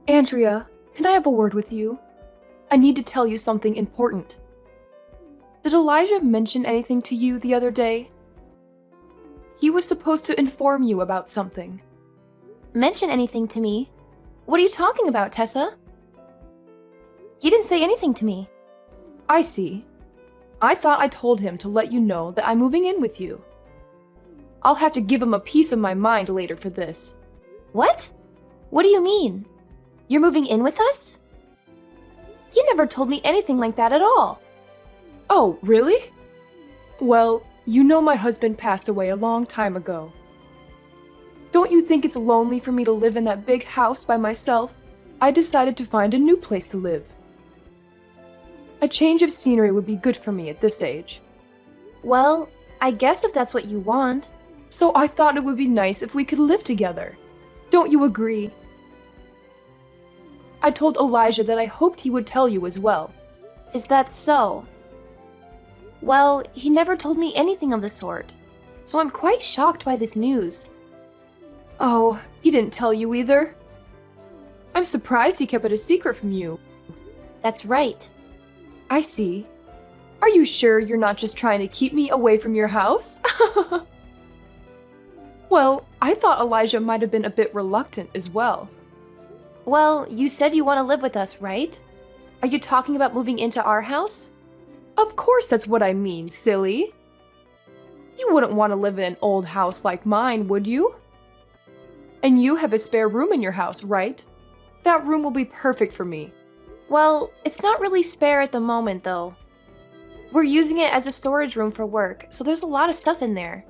Andrea, can I have a word with you? I need to tell you something important. Did Elijah mention anything to you the other day? He was supposed to inform you about something. Mention anything to me? What are you talking about, Tessa? He didn't say anything to me. I see. I thought I told him to let you know that I'm moving in with you. I'll have to give him a piece of my mind later for this. What? What do you mean? You're moving in with us? You never told me anything like that at all. Oh, really? Well, you know my husband passed away a long time ago. Don't you think it's lonely for me to live in that big house by myself? I decided to find a new place to live. A change of scenery would be good for me at this age. Well, I guess if that's what you want. So I thought it would be nice if we could live together. Don't you agree? I told Elijah that I hoped he would tell you as well. Is that so? Well, he never told me anything of the sort, so I'm quite shocked by this news. Oh, he didn't tell you either? I'm surprised he kept it a secret from you. That's right. I see. Are you sure you're not just trying to keep me away from your house? Well, I thought Elijah might have been a bit reluctant as well. Well, you said you want to live with us, right? Are you talking about moving into our house? Of course that's what I mean, silly. You wouldn't want to live in an old house like mine, would you? And you have a spare room in your house, right? That room will be perfect for me. Well, it's not really spare at the moment, though. We're using it as a storage room for work, so there's a lot of stuff in there.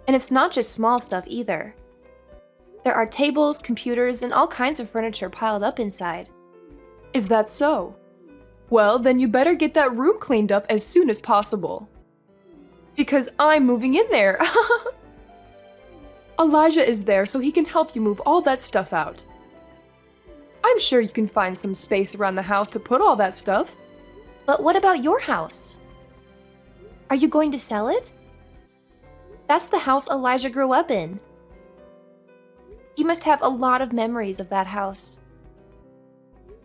And it's not just small stuff either. There are tables, computers, and all kinds of furniture piled up inside. Is that so? Well, then you better get that room cleaned up as soon as possible. Because I'm moving in there. Elijah is there so he can help you move all that stuff out. I'm sure you can find some space around the house to put all that stuff. But what about your house? Are you going to sell it? That's the house Elijah grew up in. He must have a lot of memories of that house.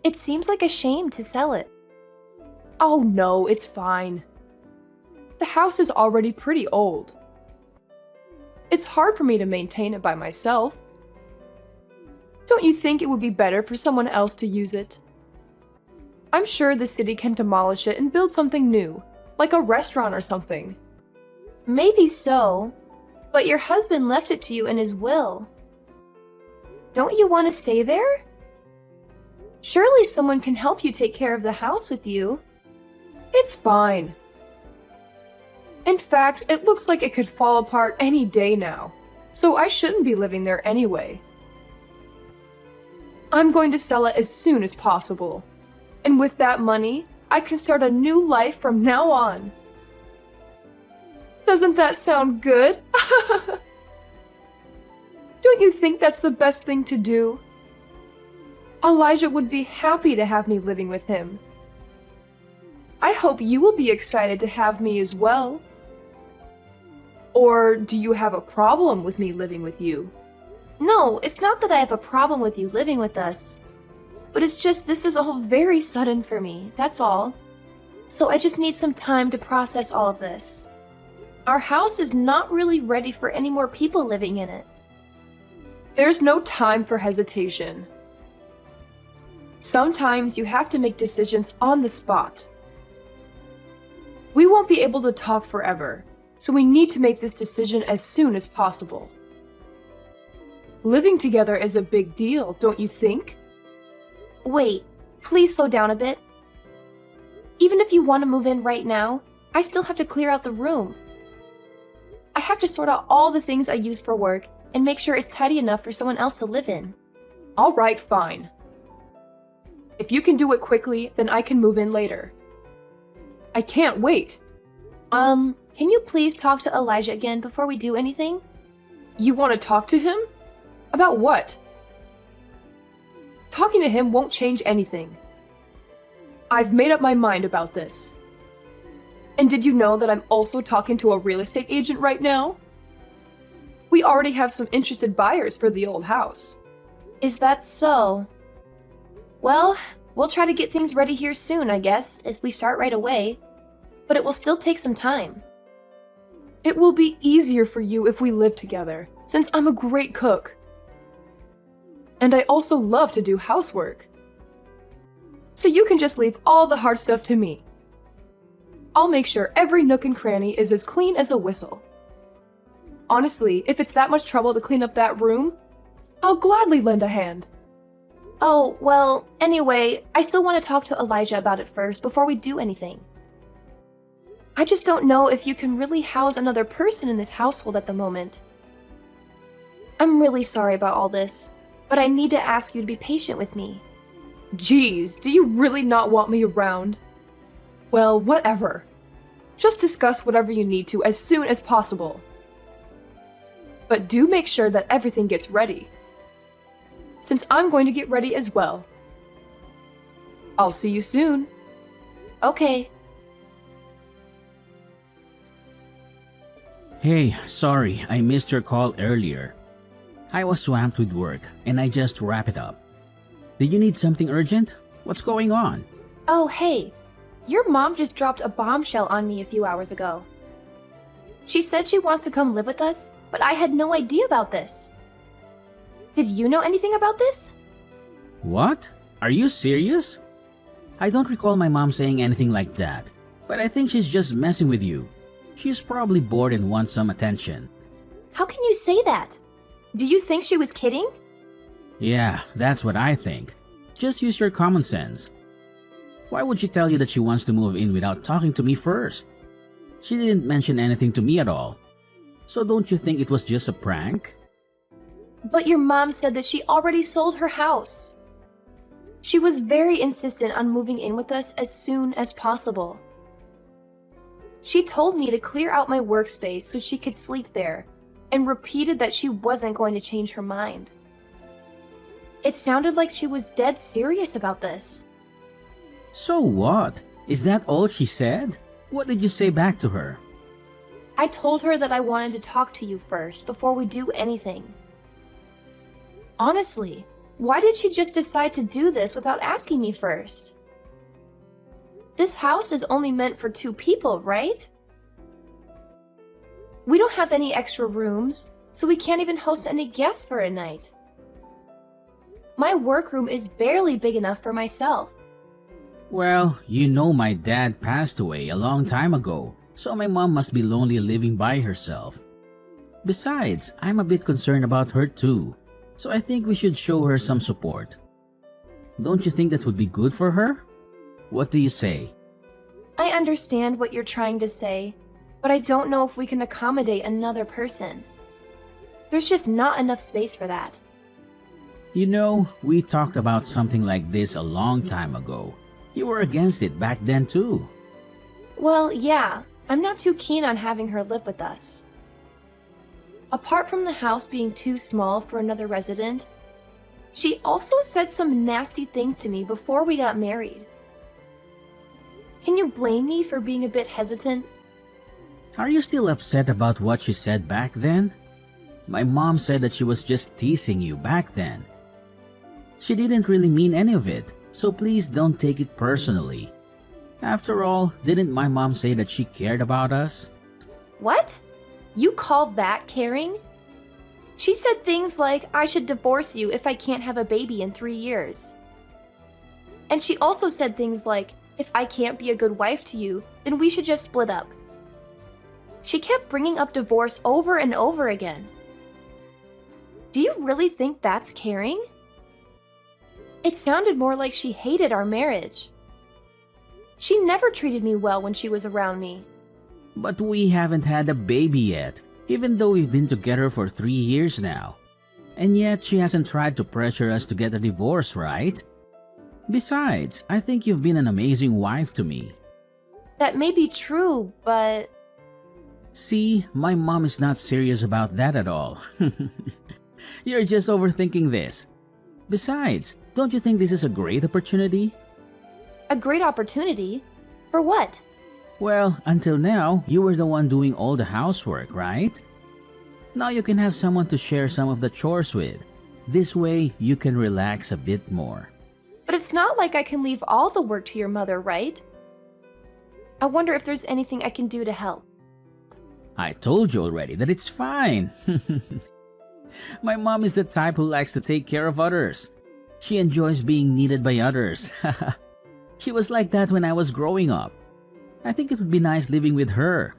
It seems like a shame to sell it. Oh no, it's fine. The house is already pretty old. It's hard for me to maintain it by myself. Don't you think it would be better for someone else to use it? I'm sure the city can demolish it and build something new, like a restaurant or something. Maybe so, but your husband left it to you in his will. Don't you want to stay there? Surely someone can help you take care of the house with you. It's fine. In fact, it looks like it could fall apart any day now, so I shouldn't be living there anyway. I'm going to sell it as soon as possible, and with that money, I can start a new life from now on. Doesn't that sound good? Don't you think that's the best thing to do? Elijah would be happy to have me living with him. I hope you will be excited to have me as well. Or do you have a problem with me living with you? No, it's not that I have a problem with you living with us. But it's just this is all very sudden for me, that's all. So I just need some time to process all of this. Our house is not really ready for any more people living in it. There's no time for hesitation. Sometimes you have to make decisions on the spot. We won't be able to talk forever, so we need to make this decision as soon as possible. Living together is a big deal, don't you think? Wait, please slow down a bit. Even if you want to move in right now, I still have to clear out the room. I have to sort out all the things I use for work and make sure it's tidy enough for someone else to live in. All right, fine. If you can do it quickly, then I can move in later. I can't wait. Can you please talk to Elijah again before we do anything? You want to talk to him? About what? Talking to him won't change anything. I've made up my mind about this. And did you know that I'm also talking to a real estate agent right now? We already have some interested buyers for the old house. Is that so? Well, we'll try to get things ready here soon, I guess, if we start right away. But it will still take some time. It will be easier for you if we live together, since I'm a great cook. And I also love to do housework. So you can just leave all the hard stuff to me. I'll make sure every nook and cranny is as clean as a whistle. Honestly, if it's that much trouble to clean up that room, I'll gladly lend a hand. Oh, well, anyway, I still want to talk to Elijah about it first before we do anything. I just don't know if you can really house another person in this household at the moment. I'm really sorry about all this, but I need to ask you to be patient with me. Geez, do you really not want me around? Well, whatever. Just discuss whatever you need to as soon as possible. But do make sure that everything gets ready, since I'm going to get ready as well. I'll see you soon. Okay. Hey, sorry, I missed your call earlier. I was swamped with work and I just wrapped it up. Did you need something urgent? What's going on? Oh, hey. Your mom just dropped a bombshell on me a few hours ago. She said she wants to come live with us, but I had no idea about this. Did you know anything about this? What? Are you serious? I don't recall my mom saying anything like that, but I think she's just messing with you. She's probably bored and wants some attention. How can you say that? Do you think she was kidding? Yeah, that's what I think. Just use your common sense. Why would she tell you that she wants to move in without talking to me first? She didn't mention anything to me at all. So don't you think it was just a prank? But your mom said that she already sold her house. She was very insistent on moving in with us as soon as possible. She told me to clear out my workspace so she could sleep there, and repeated that she wasn't going to change her mind. It sounded like she was dead serious about this. So what? Is that all she said? What did you say back to her? I told her that I wanted to talk to you first before we do anything. Honestly, why did she just decide to do this without asking me first? This house is only meant for 2 people, right? We don't have any extra rooms, so we can't even host any guests for a night. My workroom is barely big enough for myself. Well, you know my dad passed away a long time ago, so my mom must be lonely living by herself. Besides, I'm a bit concerned about her too, so I think we should show her some support. Don't you think that would be good for her? What do you say? I understand what you're trying to say, but I don't know if we can accommodate another person. There's just not enough space for that. You know, we talked about something like this a long time ago. You were against it back then too. Well, yeah, I'm not too keen on having her live with us. Apart from the house being too small for another resident, she also said some nasty things to me before we got married. Can you blame me for being a bit hesitant? Are you still upset about what she said back then? My mom said that she was just teasing you back then. She didn't really mean any of it, so please don't take it personally. After all, didn't my mom say that she cared about us? What? You call that caring? She said things like I should divorce you if I can't have a baby in 3 years. And she also said things like, if I can't be a good wife to you, then we should just split up. She kept bringing up divorce over and over again. Do you really think that's caring? It sounded more like she hated our marriage. She never treated me well when she was around me. But we haven't had a baby yet, even though we've been together for 3 years now. And yet she hasn't tried to pressure us to get a divorce, right? Besides, I think you've been an amazing wife to me. That may be true, but... See, my mom is not serious about that at all. You're just overthinking this. Besides, don't you think this is a great opportunity? A great opportunity? For what? Well, until now, you were the one doing all the housework, right? Now you can have someone to share some of the chores with. This way, you can relax a bit more. But it's not like I can leave all the work to your mother, right? I wonder if there's anything I can do to help. I told you already that it's fine. My mom is the type who likes to take care of others. She enjoys being needed by others. She was like that when I was growing up. I think it would be nice living with her.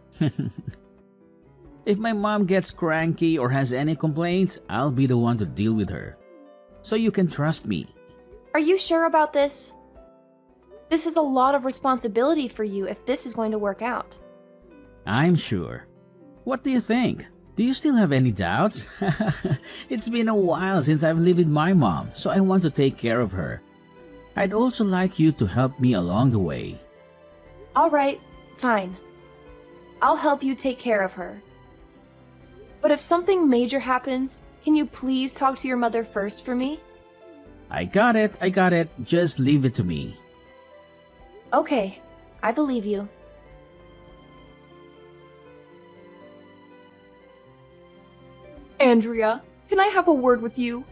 If my mom gets cranky or has any complaints, I'll be the one to deal with her. So you can trust me. Are you sure about this? This is a lot of responsibility for you if this is going to work out. I'm sure. What do you think? Do you still have any doubts? It's been a while since I've lived with my mom, so I want to take care of her. I'd also like you to help me along the way. All right, fine. I'll help you take care of her. But if something major happens, can you please talk to your mother first for me? I got it. Just leave it to me. Okay, I believe you. Andrea, can I have a word with you?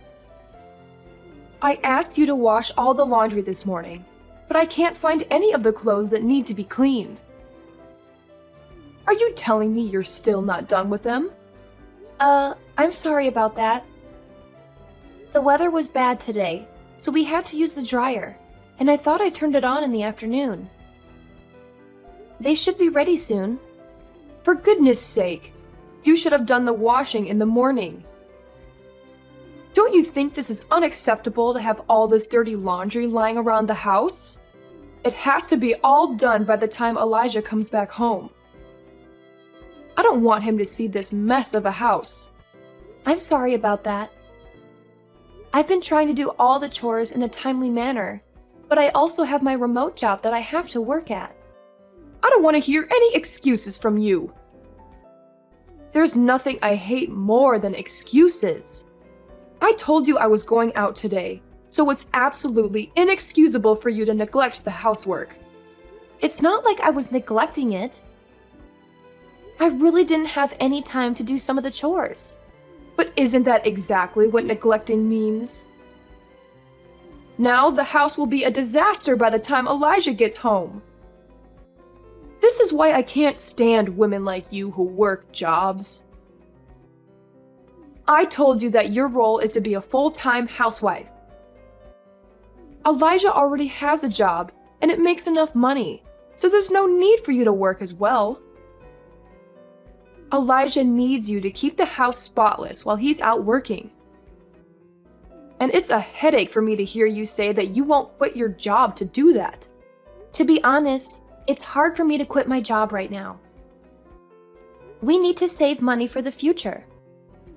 I asked you to wash all the laundry this morning, but I can't find any of the clothes that need to be cleaned. Are you telling me you're still not done with them? I'm sorry about that. The weather was bad today, so we had to use the dryer, and I thought I turned it on in the afternoon. They should be ready soon. For goodness sake, you should have done the washing in the morning. Don't you think this is unacceptable to have all this dirty laundry lying around the house? It has to be all done by the time Elijah comes back home. I don't want him to see this mess of a house. I'm sorry about that. I've been trying to do all the chores in a timely manner, but I also have my remote job that I have to work at. I don't want to hear any excuses from you. There's nothing I hate more than excuses. I told you I was going out today, so it's absolutely inexcusable for you to neglect the housework. It's not like I was neglecting it. I really didn't have any time to do some of the chores. But isn't that exactly what neglecting means? Now the house will be a disaster by the time Elijah gets home. This is why I can't stand women like you who work jobs. I told you that your role is to be a full-time housewife. Elijah already has a job, and it makes enough money, so there's no need for you to work as well. Elijah needs you to keep the house spotless while he's out working. And it's a headache for me to hear you say that you won't quit your job to do that. To be honest, it's hard for me to quit my job right now. We need to save money for the future.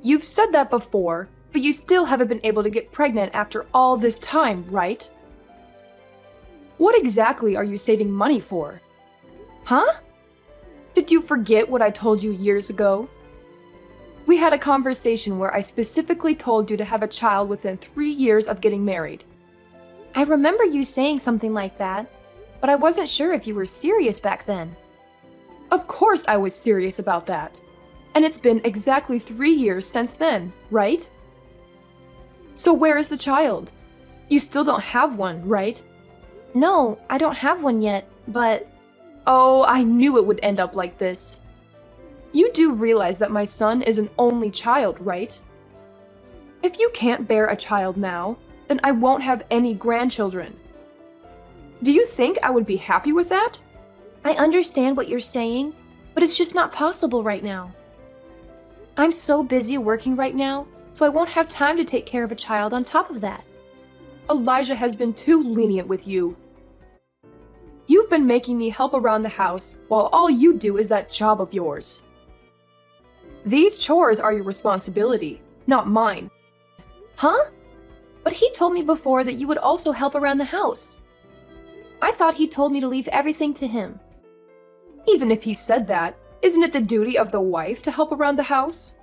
You've said that before, but you still haven't been able to get pregnant after all this time, right? What exactly are you saving money for? Huh? Did you forget what I told you years ago? We had a conversation where I specifically told you to have a child within 3 years of getting married. I remember you saying something like that, but I wasn't sure if you were serious back then. Of course I was serious about that. And it's been exactly 3 years since then, right? So where is the child? You still don't have one, right? No, I don't have one yet, but... Oh, I knew it would end up like this. You do realize that my son is an only child, right? If you can't bear a child now, then I won't have any grandchildren. Do you think I would be happy with that? I understand what you're saying, but it's just not possible right now. I'm so busy working right now, so I won't have time to take care of a child on top of that. Elijah has been too lenient with you. You've been making me help around the house while all you do is that job of yours. These chores are your responsibility, not mine. Huh? But he told me before that you would also help around the house. I thought he told me to leave everything to him. Even if he said that, isn't it the duty of the wife to help around the house?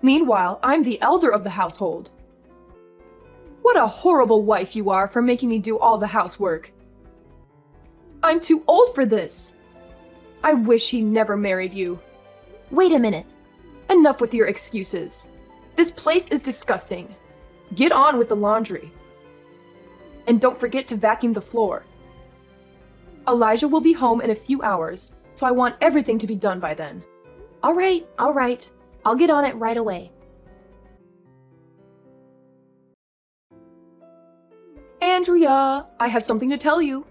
Meanwhile, I'm the elder of the household. What a horrible wife you are for making me do all the housework. I'm too old for this. I wish he never married you. Wait a minute. Enough with your excuses. This place is disgusting. Get on with the laundry. And don't forget to vacuum the floor. Elijah will be home in a few hours, so I want everything to be done by then. All right. I'll get on it right away. Andrea, I have something to tell you.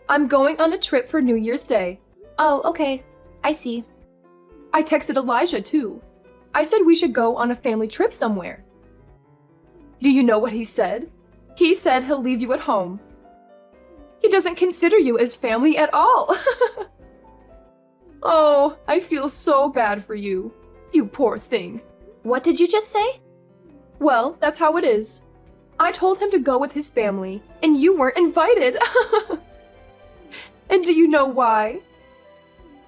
I'm going on a trip for New Year's Day. Oh, okay. I see. I texted Elijah too. I said we should go on a family trip somewhere. Do you know what he said? He said he'll leave you at home. He doesn't consider you as family at all. Oh, I feel so bad for you. You poor thing. What did you just say? Well, that's how it is. I told him to go with his family, and you weren't invited. And do you know why?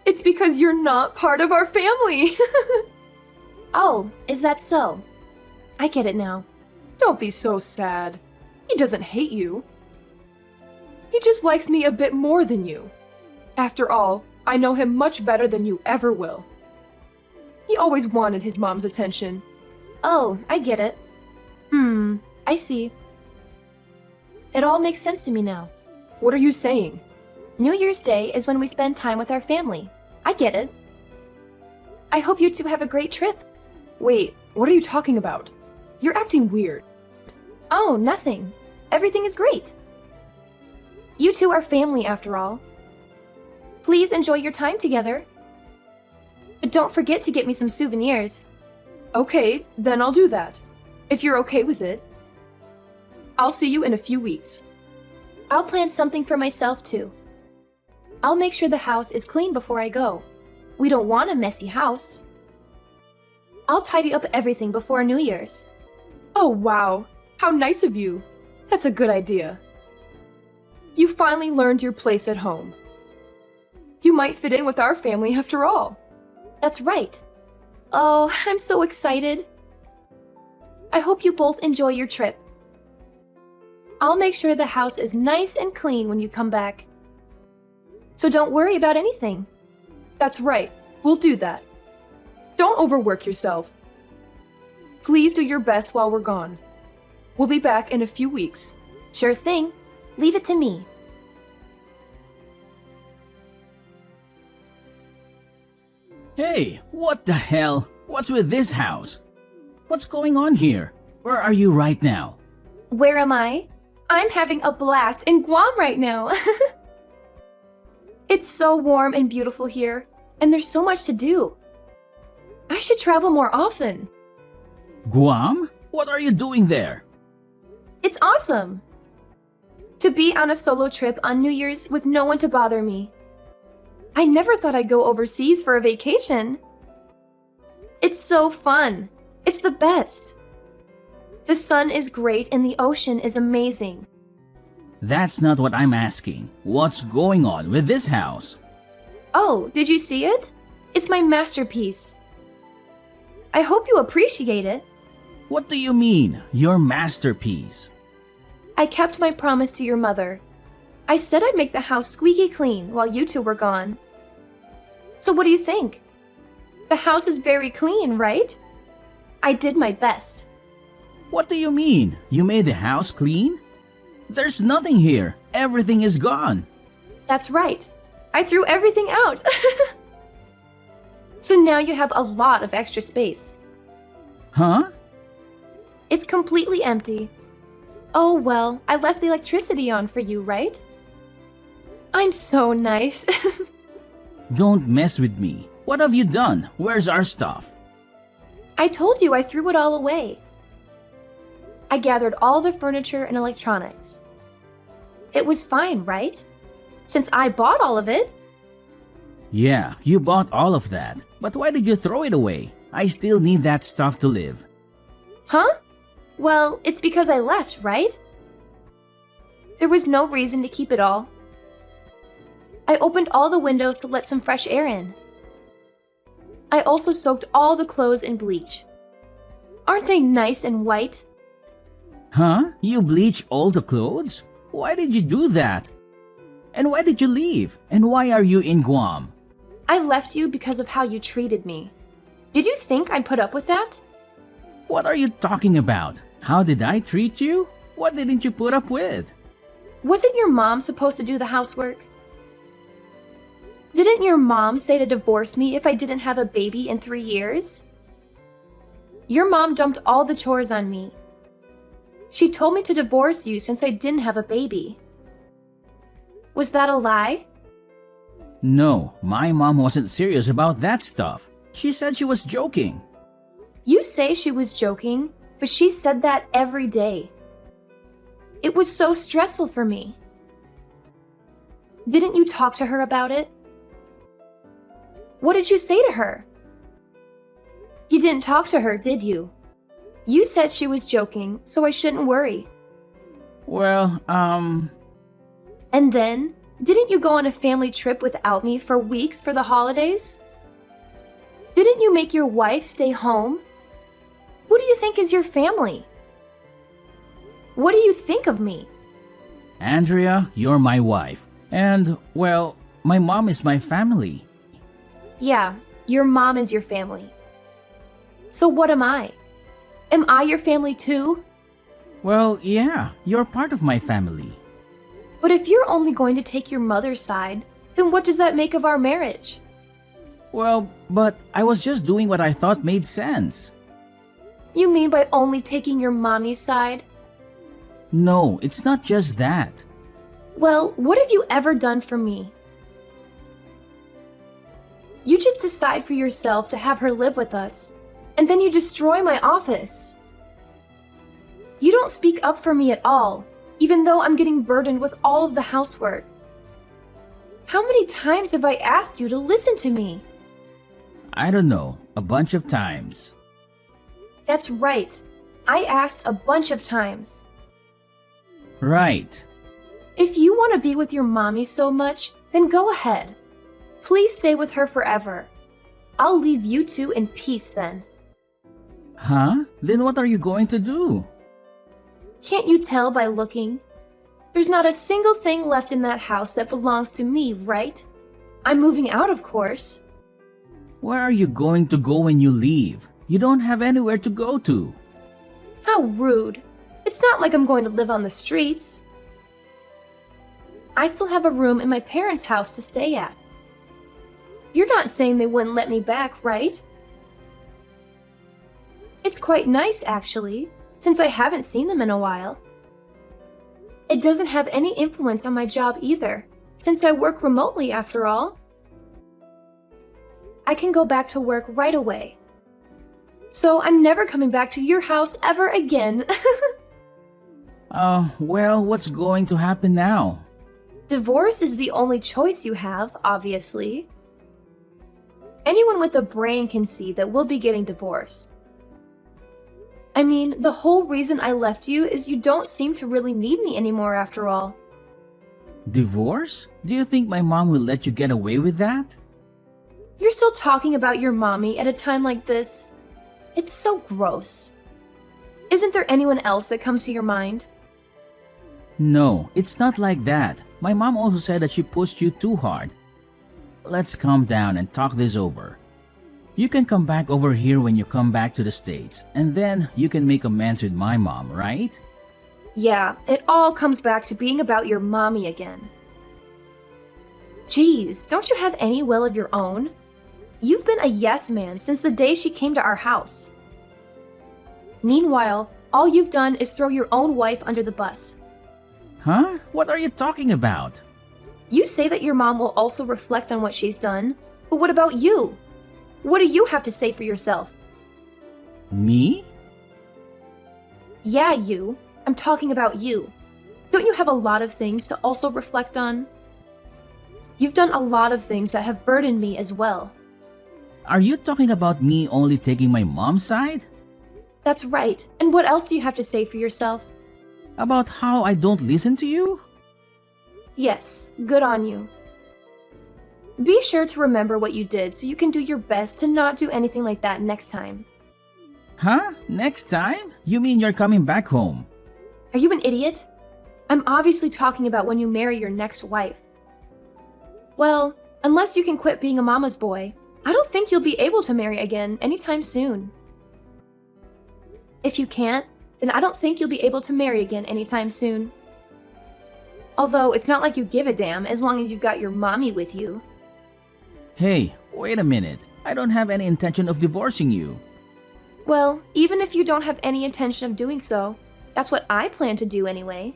It's because you're not part of our family. Oh, is that so? I get it now. Don't be so sad. He doesn't hate you. He just likes me a bit more than you. After all, I know him much better than you ever will. He always wanted his mom's attention. Oh, I get it. I see. It all makes sense to me now. What are you saying? New Year's Day is when we spend time with our family. I get it. I hope you two have a great trip. Wait, what are you talking about? You're acting weird. Oh, nothing. Everything is great. You two are family after all. Please enjoy your time together. But don't forget to get me some souvenirs. Okay, then I'll do that. If you're okay with it. I'll see you in a few weeks. I'll plan something for myself too. I'll make sure the house is clean before I go. We don't want a messy house. I'll tidy up everything before New Year's. Oh, wow. How nice of you. That's a good idea. You finally learned your place at home. You might fit in with our family after all. That's right. Oh, I'm so excited. I hope you both enjoy your trip. I'll make sure the house is nice and clean when you come back. So don't worry about anything. That's right. We'll do that. Don't overwork yourself. Please do your best while we're gone. We'll be back in a few weeks. Sure thing. Leave it to me. Hey, what the hell? What's with this house? What's going on here? Where are you right now? Where am I? I'm having a blast in Guam right now. It's so warm and beautiful here, and there's so much to do. I should travel more often. Guam? What are you doing there? It's awesome. To be on a solo trip on New Year's with no one to bother me. I never thought I'd go overseas for a vacation. It's so fun. It's the best. The sun is great and the ocean is amazing. That's not what I'm asking. What's going on with this house? Oh, did you see it? It's my masterpiece. I hope you appreciate it. What do you mean, your masterpiece? I kept my promise to your mother. I said I'd make the house squeaky clean while you two were gone. So what do you think? The house is very clean, right? I did my best. What do you mean? You made the house clean? There's nothing here. Everything is gone. That's right. I threw everything out. So now you have a lot of extra space. Huh? It's completely empty. Oh well, I left the electricity on for you, right? I'm so nice. Don't mess with me. What have you done? Where's our stuff? I told you I threw it all away. I gathered all the furniture and electronics. It was fine, right? Since I bought all of it. Yeah, you bought all of that. But why did you throw it away? I still need that stuff to live. Huh? Well, it's because I left, right? There was no reason to keep it all. I opened all the windows to let some fresh air in. I also soaked all the clothes in bleach. Aren't they nice and white? Huh? You bleach all the clothes? Why did you do that? And why did you leave? And why are you in Guam? I left you because of how you treated me. Did you think I'd put up with that? What are you talking about? How did I treat you? What didn't you put up with? Wasn't your mom supposed to do the housework? Didn't your mom say to divorce me if I didn't have a baby in 3 years? Your mom dumped all the chores on me. She told me to divorce you since I didn't have a baby. Was that a lie? No, my mom wasn't serious about that stuff. She said she was joking. You say she was joking, but she said that every day. It was so stressful for me. Didn't you talk to her about it? What did you say to her? You didn't talk to her, did you? You said she was joking, so I shouldn't worry. Well, And then, didn't you go on a family trip without me for weeks for the holidays? Didn't you make your wife stay home? Who do you think is your family? What do you think of me? Andrea, you're my wife. And, well, my mom is my family. Yeah, your mom is your family. So what am I? Am I your family too? Well, yeah, you're part of my family. But if you're only going to take your mother's side, then what does that make of our marriage? Well, but I was just doing what I thought made sense. You mean by only taking your mommy's side? No, it's not just that. Well, what have you ever done for me? You just decide for yourself to have her live with us, and then you destroy my office. You don't speak up for me at all, even though I'm getting burdened with all of the housework. How many times have I asked you to listen to me? I don't know, a bunch of times. That's right. I asked a bunch of times. Right. If you want to be with your mommy so much, then go ahead. Please stay with her forever. I'll leave you two in peace then. Huh? Then what are you going to do? Can't you tell by looking? There's not a single thing left in that house that belongs to me, right? I'm moving out, of course. Where are you going to go when you leave? You don't have anywhere to go to. How rude. It's not like I'm going to live on the streets. I still have a room in my parents' house to stay at. You're not saying they wouldn't let me back, right? It's quite nice, actually, since I haven't seen them in a while. It doesn't have any influence on my job either, since I work remotely after all. I can go back to work right away. So I'm never coming back to your house ever again. Well, what's going to happen now? Divorce is the only choice you have, obviously. Anyone with a brain can see that we'll be getting divorced. I mean, the whole reason I left you is you don't seem to really need me anymore after all. Divorce? Do you think my mom will let you get away with that? You're still talking about your mommy at a time like this. It's so gross. Isn't there anyone else that comes to your mind? No, it's not like that. My mom also said that she pushed you too hard. Let's calm down and talk this over. You can come back over here when you come back to the States, and then you can make amends with my mom, right? Yeah, it all comes back to being about your mommy again. Geez, don't you have any will of your own? You've been a yes man since the day she came to our house. Meanwhile, all you've done is throw your own wife under the bus. Huh? What are you talking about? You say that your mom will also reflect on what she's done, but what about you? What do you have to say for yourself? Me? Yeah, you. I'm talking about you. Don't you have a lot of things to also reflect on? You've done a lot of things that have burdened me as well. Are you talking about me only taking my mom's side? That's right. And what else do you have to say for yourself? About how I don't listen to you? Yes, good on you. Be sure to remember what you did so you can do your best to not do anything like that next time. Huh? Next time? You mean you're coming back home? Are you an idiot? I'm obviously talking about when you marry your next wife. Well, unless you can quit being a mama's boy, I don't think you'll be able to marry again anytime soon. If you can't, then I don't think you'll be able to marry again anytime soon. Although it's not like you give a damn as long as you've got your mommy with you. Hey, wait a minute. I don't have any intention of divorcing you. Well, even if you don't have any intention of doing so, that's what I plan to do anyway.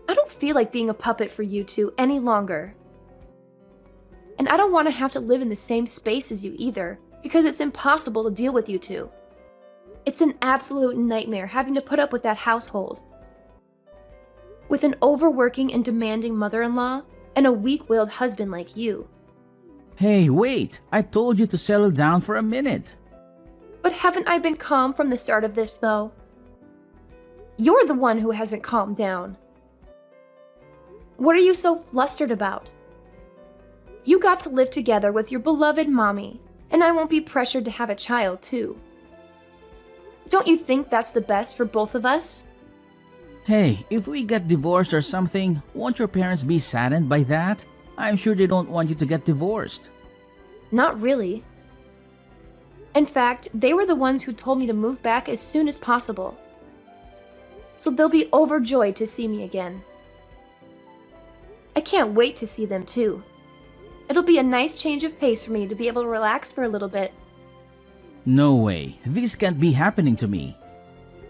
I don't feel like being a puppet for you two any longer. And I don't want to have to live in the same space as you either, because it's impossible to deal with you two. It's an absolute nightmare having to put up with that household. With an overworking and demanding mother-in-law and a weak-willed husband like you. Hey, wait! I told you to settle down for a minute. But haven't I been calm from the start of this, though? You're the one who hasn't calmed down. What are you so flustered about? You got to live together with your beloved mommy, and I won't be pressured to have a child, too. Don't you think that's the best for both of us? Hey, if we get divorced or something, won't your parents be saddened by that? I'm sure they don't want you to get divorced. Not really. In fact, they were the ones who told me to move back as soon as possible. So they'll be overjoyed to see me again. I can't wait to see them too. It'll be a nice change of pace for me to be able to relax for a little bit. No way. This can't be happening to me.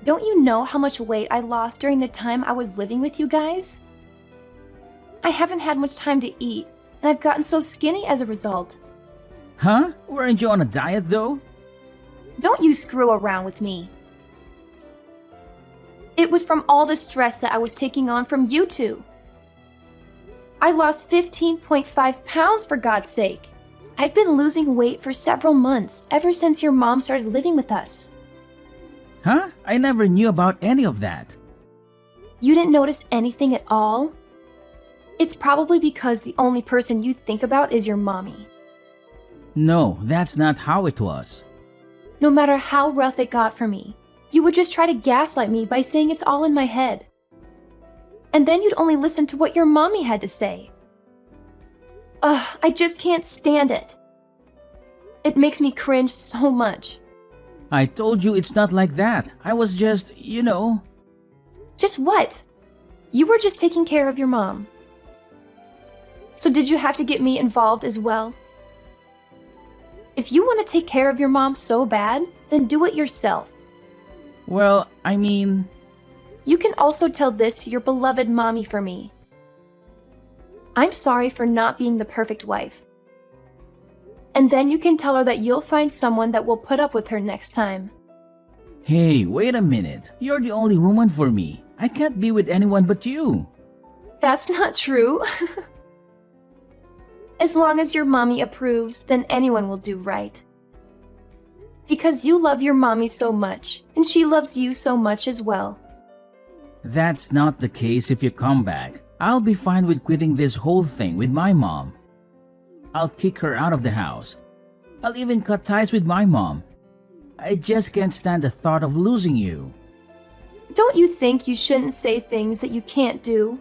Don't you know how much weight I lost during the time I was living with you guys? I haven't had much time to eat, and I've gotten so skinny as a result. Huh? Weren't you on a diet though? Don't you screw around with me. It was from all the stress that I was taking on from you two. I lost 15.5 pounds for God's sake. I've been losing weight for several months, ever since your mom started living with us. Huh? I never knew about any of that. You didn't notice anything at all? It's probably because the only person you think about is your mommy. No, that's not how it was. No matter how rough it got for me, you would just try to gaslight me by saying it's all in my head. And then you'd only listen to what your mommy had to say. Ugh, I just can't stand it. It makes me cringe so much. I told you it's not like that. I was just, Just what? You were just taking care of your mom. So did you have to get me involved as well? If you want to take care of your mom so bad, then do it yourself. Well, I mean... You can also tell this to your beloved mommy for me. I'm sorry for not being the perfect wife. And then you can tell her that you'll find someone that will put up with her next time. Hey, wait a minute. You're the only woman for me. I can't be with anyone but you. That's not true. As long as your mommy approves, then anyone will do right. Because you love your mommy so much, and she loves you so much as well. That's not the case if you come back. I'll be fine with quitting this whole thing with my mom. I'll kick her out of the house. I'll even cut ties with my mom. I just can't stand the thought of losing you. Don't you think you shouldn't say things that you can't do?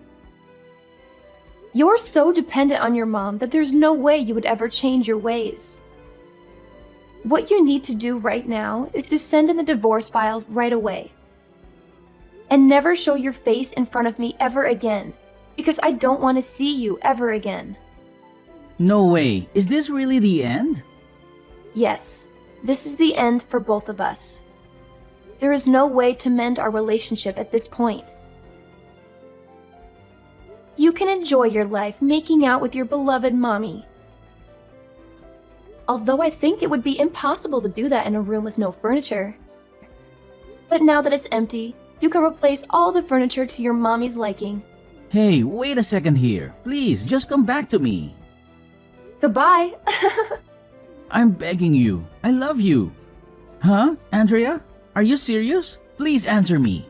You're so dependent on your mom that there's no way you would ever change your ways. What you need to do right now is to send in the divorce files right away. And never show your face in front of me ever again, because I don't want to see you ever again. No way. Is this really the end? Yes, this is the end for both of us. There is no way to mend our relationship at this point. You can enjoy your life making out with your beloved mommy. Although I think it would be impossible to do that in a room with no furniture. But now that it's empty, you can replace all the furniture to your mommy's liking. Hey, wait a second here. Please, just come back to me. Goodbye! I'm begging you. I love you. Huh, Andrea? Are you serious? Please answer me.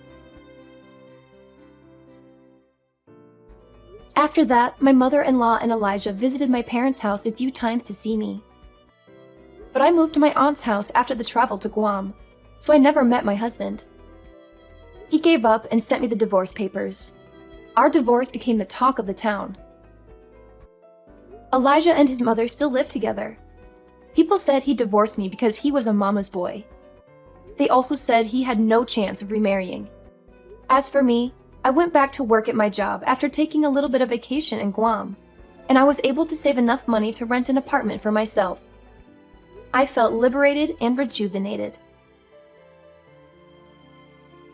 After that, my mother-in-law and Elijah visited my parents' house a few times to see me. But I moved to my aunt's house after the travel to Guam, so I never met my husband. He gave up and sent me the divorce papers. Our divorce became the talk of the town. Elijah and his mother still live together. People said he divorced me because he was a mama's boy. They also said he had no chance of remarrying. As for me, I went back to work at my job after taking a little bit of vacation in Guam, and I was able to save enough money to rent an apartment for myself. I felt liberated and rejuvenated.